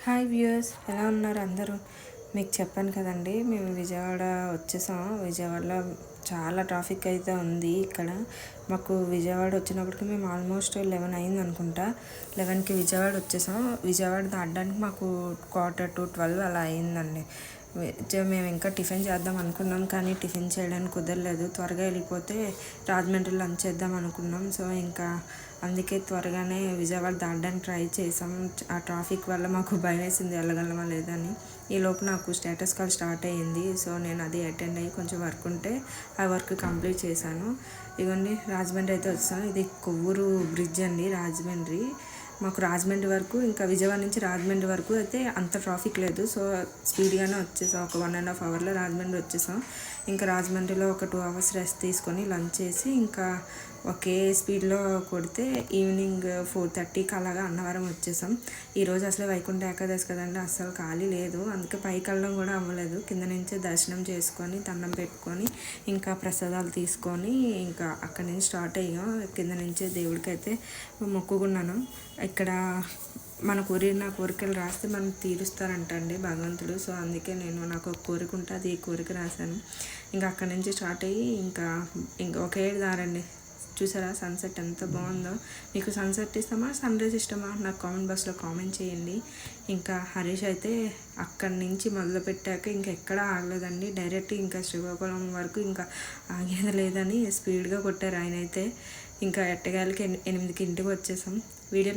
Hi viewers, ఎలా ఉన్నారు అందరూ? మీకు చెప్పాను కదండి, మేము విజయవాడ వచ్చేసాం. విజయవాడలో చాలా ట్రాఫిక్ అయితే ఉంది. ఇక్కడ మాకు విజయవాడ వచ్చినప్పటికి మేము ఆల్మోస్ట్ 11 అయింది అనుకుంటా. 11కి విజయవాడ వచ్చేసాం. విజయవాడ దాటడానికి మాకు 11:45 అలా అయిందండి. మేము ఇంకా టిఫిన్ చేద్దాం అనుకున్నాం, కానీ టిఫిన్ చేయడానికి కుదరలేదు. త్వరగా వెళ్ళిపోతే రాజమండ్రి లంచ్ చేద్దాం అనుకున్నాం. సో ఇంకా అందుకే త్వరగానే విజయవాడ దాటడానికి ట్రై చేసాం. ఆ ట్రాఫిక్ వల్ల మాకు భయం వేసింది వెళ్ళగలమా లేదని. ఈలోపు నాకు స్టేటస్ కాల్ స్టార్ట్ అయ్యింది. సో నేను అది అటెండ్ అయ్యి కొంచెం వర్క్ ఉంటే ఆ వర్క్ కంప్లీట్ చేశాను. ఇవన్నీ రాజమండ్రి అయితే వచ్చాను. ఇది కొవ్వూరు బ్రిడ్జ్ అండి, రాజమండ్రి. మాకు రాజమండ్రి వరకు, ఇంకా విజయవాడ నుంచి రాజమండ్రి వరకు అయితే అంత ట్రాఫిక్ లేదు. సో స్పీడ్గానే వచ్చేసాం. ఒక 1.5 అవర్లో రాజమండ్రి వచ్చేసాం. ఇంకా రాజమండ్రిలో ఒక 2 అవర్స్ రెస్ట్ తీసుకొని లంచ్ చేసి ఇంకా ఒకే స్పీడ్లో కొడితే ఈవినింగ్ 4:30కి అలాగా అన్నవరం వచ్చేసాం. ఈరోజు అసలు వైకుంఠ ఏకాదశి కదండి, అస్సలు ఖాళీ లేదు. అందుకే పైకి వెళ్ళడం కూడా అవ్వలేదు. కింద నుంచే దర్శనం చేసుకొని దండం పెట్టుకొని ఇంకా ప్రసాదాలు తీసుకొని ఇంకా అక్కడి నుంచి స్టార్ట్ అయ్యాం. కింద నుంచే దేవుడికి అయితే మొక్కుకున్నాను. ఇక్కడ మన కోరికలు రాస్తే మనం తీరుస్తారంటండి భగవంతుడు. సో అందుకే నాకు ఒక కోరిక ఉంటే అది కోరిక రాశాను. ఇంకా అక్కడి నుంచి స్టార్ట్ అయ్యి ఇంకా ఒకే దారండి. చూసారా సన్సెట్ ఎంత బాగుందో? మీకు సన్సెట్ ఇష్టమా, సన్ రైజ్ ఇష్టమా? నాకు కామెంట్ బాక్స్లో కామెంట్ చేయండి. ఇంకా హరీష్ అయితే అక్కడి నుంచి మొదలుపెట్టాక ఇంకెక్కడ ఆగలేదండి. డైరెక్ట్ ఇంకా శ్రీకాకుళం వరకు ఇంకా ఆగేది లేదని స్పీడ్గా కొట్టారు ఆయన అయితే. ఇంకా ఎట్టగాలకి 8కి ఇంటికి వచ్చేసాం. వీడియో